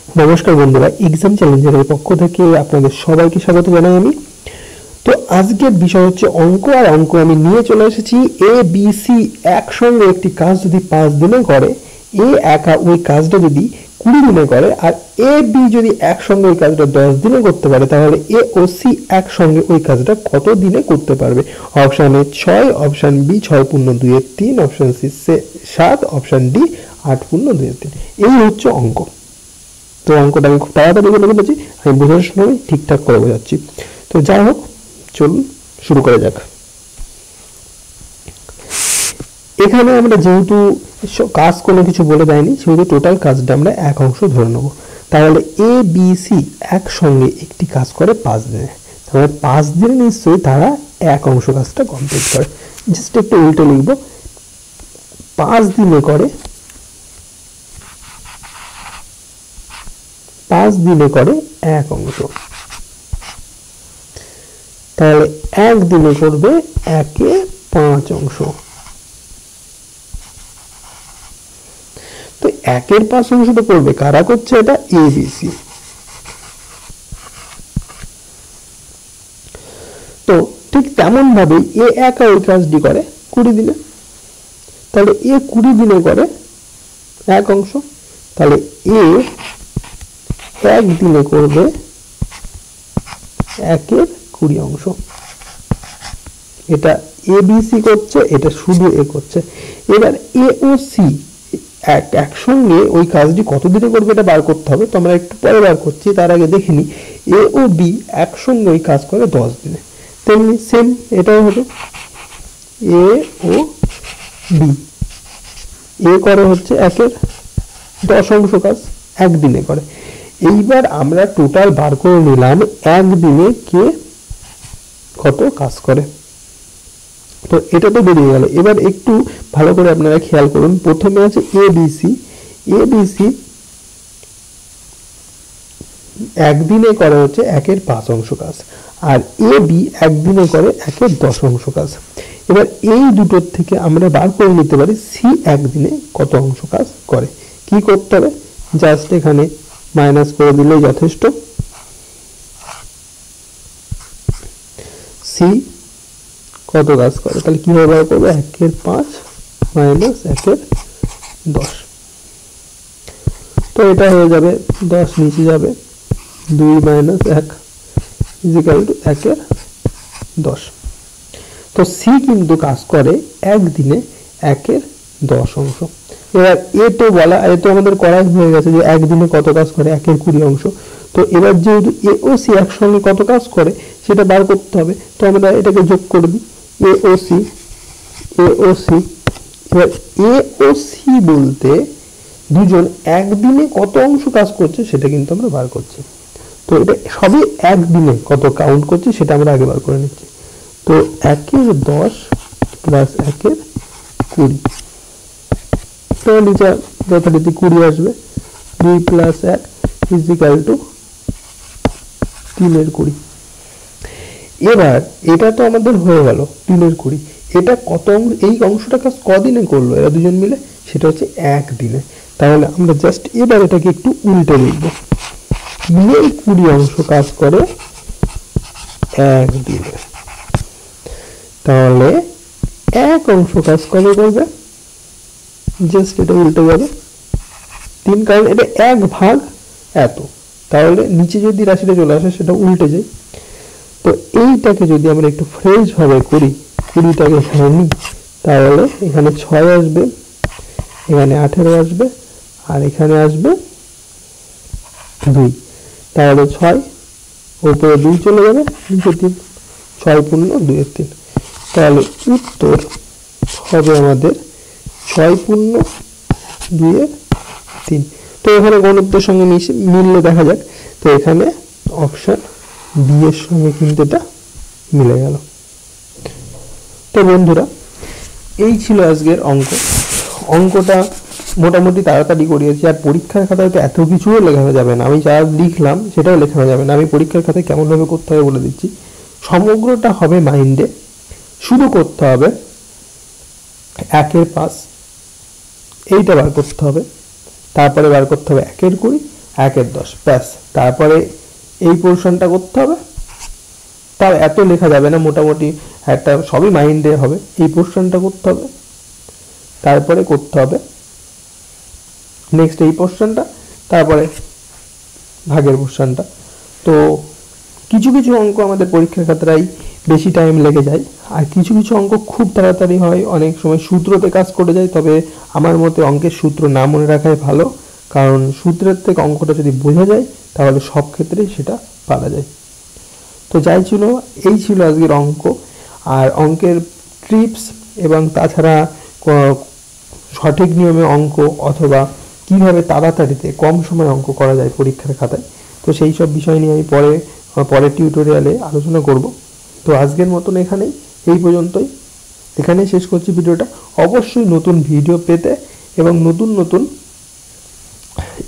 নমস্কার বন্ধুরা, এক্সাম চ্যালেঞ্জের পক্ষ থেকে আপনাদের সবাইকে স্বাগত জানাই আমি। তো আজকের বিষয় হচ্ছে অঙ্ক, আর অঙ্ক আমি নিয়ে চলে এসেছি। এ বি সি একসঙ্গে একটি কাজ যদি 5 দিনে করে, এ একা ওই কাজটা যদি 20 দিনে করে, আর এ বি যদি একসঙ্গে ওই কাজটা 10 দিনে করতে পারে, তাহলে এ ও সি একসঙ্গে ওই কাজটা কত দিনে করতে পারবে? Option A 6, option B 6×2=3, option C 7, option D 8×2=3। এই হচ্ছে অঙ্ক। তো অঙ্কটা আমি খুব তাড়াতাড়ি বলে ফেলেছি, আমি বোঝার সময় ঠিকঠাক করে বোঝাচ্ছি। তো যাই হোক, চলুন শুরু করা যাক। এখানে আমরা যেহেতু কাজ কোনো কিছু বলে দেয়নি, সেহেতু টোটাল কাজটা আমরা এক অংশ ধরে নেব। তাহলে এ বি সি একসঙ্গে একটি কাজ করে 5 দিনে, তাহলে 5 দিনে নিশ্চয়ই তারা এক অংশ কাজটা কমপ্লিট করে। জাস্ট একটু উল্টে লিখব, 5 দিনে করে 5 দিনে করে এক অংশ, তাহলে 1 দিনে করবে 1/5 অংশ। তো 1/5 অংশটা করবে কারা? করছে এটা এ বি সি। তো ঠিক তেমন ভাবে এ একা ওই কাজটি করে 20 দিনে, তাহলে এ 20 দিনে করে এক অংশ, তাহলে এ 1 দিনে করবে 1/20 অংশ। এটা এ বি সি করছে, এটা শুধু এ করছে। এবার এ ও সি একসঙ্গে ওই কাজটি কত দিনে করবে এটা বার করতে হবে। তো আমরা একটু পরে বার করছি, তার আগে দেখে নিই। এ ও বি একসঙ্গে ওই কাজ করে 10 দিনে, তেমনি সেম এটাও হবে। এ ও বি, এ করে হচ্ছে 1/10 অংশ কাজ, 1 দিনে করে। এইবার আমরা টোটাল বার করে নিলাম 1 দিনে কে কত কাজ করে। তো এটা তো বেরিয়ে গেল। এবার একটু ভালো করে আপনারা খেয়াল করুন, প্রথমে আছে A B C. A B C 1 দিনে করে হচ্ছে 1/5 অংশ কাজ, আর এ বি 1 দিনে করে 1/10 অংশ কাজ। এবার এই দুটোর থেকে আমরা বার করে নিতে পারি সি 1 দিনে কত অংশ কাজ করে। কি করতে হবে? জাস্ট এখানে মাইনাস করে দিলেই যথেষ্ট। সি কত কাজ করে, তাহলে কিভাবে বার করবো? 1/5 মাইনাস 1/10। তো এটা হয়ে যাবে 10 নিচে যাবে, 2 মাইনাস 1 ইজিক্যাল টু 1/10। তো সি কিন্তু কাজ করে 1 দিনে 1/10 অংশ। এবার এ তো বলা, এ তো আমাদের করাই হয়ে গেছে যে 1 দিনে কত কাজ করে, 1/20 অংশ। তো এবার যেহেতু এ ও সি একসঙ্গে কত কাজ করে সেটা বার করতে হবে। তো আমরা এটাকে যোগ করে দিই, এ ও সি। এবার এ ও সি বলতে দুজন 1 দিনে কত অংশ কাজ করছে সেটা কিন্তু আমরা বার করছি। তো এটা সবই 1 দিনে কত কাউন্ট করছে সেটা আমরা আগে বার করে নিচ্ছি। তো 1/10 প্লাস 1/20, তো নিচে যথারীতি 20 আসবে। 2 প্লাস 1 ইজিক্যাল টু 3/20। এবার এটা তো আমাদের হয়ে গেল 3/20। এটা কত অংশ, এই অংশটা কাজ কদিনে করলো এরা দুজন মিলে? সেটা হচ্ছে 1 দিনে। তাহলে আমরা জাস্ট এবার এটাকে একটু উল্টে লিখবো, 3/20 অংশ কাজ করে 1 দিনে, তাহলে 1 অংশ কাজ কবে করবে? জাস্ট এটা উল্টে যাবে 3, কারণ এটা 1 ভাগ এত, তাহলে নিচে যদি রাশিটা চলে আসে সেটা উল্টে যায়। তো এইটাকে যদি আমরা একটু ফ্রেশ ভাবে করি, 20টাকে এখানে নিই, তাহলে এখানে 6 আসবে, এখানে 18 আসবে, আর এখানে আসবে 2। তাহলে 6 উপরে 2 চলে যাবে, নিচে 3, 6×2=3। তাহলে উত্তর হবে আমাদের 6×2=3। তো এখানে গণিতের সঙ্গে মিললে দেখা যাক। তো এখানে অপশন বি এর সঙ্গে কিন্তু এটা মিলে গেল। তো বন্ধুরা, এই ছিল আজকের অঙ্ক। অঙ্কটা মোটামুটি তাড়াতাড়ি করিয়েছি, আর পরীক্ষার খাতায় তো এত কিছুও লেখানো যাবে না। আমি যা লিখলাম সেটাও লেখানো যাবে না। আমি পরীক্ষার খাতায় কেমনভাবে করতে হবে বলে দিচ্ছি। সমগ্রটা হবে মাইন্ডে, শুরু করতে হবে 1/5, এইটা বার করতে হবে, তারপরে বার করতে হবে 1/20, 1/10 ব্যাস। তারপরে এই পোর্শনটা করতে হবে, তাও এত লেখা যাবে না, মোটামুটি একটা সবই মাইন্ডে হবে। এই পোর্শনটা করতে হবে, তারপরে করতে হবে নেক্সট এই পোর্শনটা, তারপরে ভাগের পোর্শনটা। তো কিছু কিছু অঙ্ক আমাদের পরীক্ষার খাতায় বেশি টাইম লেগে যায়, আর কিছু কিছু অঙ্ক খুব তাড়াতাড়ি হয়, অনেক সময় সূত্রতে কাজ করে যায়। তবে আমার মতে অঙ্কের সূত্র না মনে রাখাই ভালো, কারণ সূত্রের থেকে অঙ্কটা যদি বোঝা যায় তাহলে সব ক্ষেত্রেই সেটা পারা যায়। তো যাই ছিল, এই ছিল আজকের অঙ্ক। আর অঙ্কের ট্রিপস এবং তাছাড়া সঠিক নিয়মে অঙ্ক অথবা কিভাবে তাড়াতাড়িতে কম সময় অঙ্ক করা যায় পরীক্ষার খাতায়, তো সেই সব বিষয় নিয়ে আমি পরের টিউটোরিয়ালে আলোচনা করব। তো আজকের মতন এই পর্যন্তই, এখানেই শেষ করছি ভিডিওটা। অবশ্যই নতুন ভিডিও পেতে এবং নতুন নতুন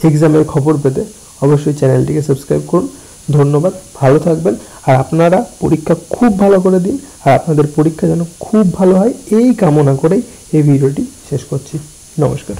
এক্সামের খবর পেতে অবশ্যই চ্যানেলটিকে সাবস্ক্রাইব করুন। ধন্যবাদ, ভালো থাকবেন। আর আপনারা পরীক্ষা খুব ভালো করে দিন, আর আপনাদের পরীক্ষা যেন খুব ভালো হয় এই কামনা করেই এই ভিডিওটি শেষ করছি। নমস্কার।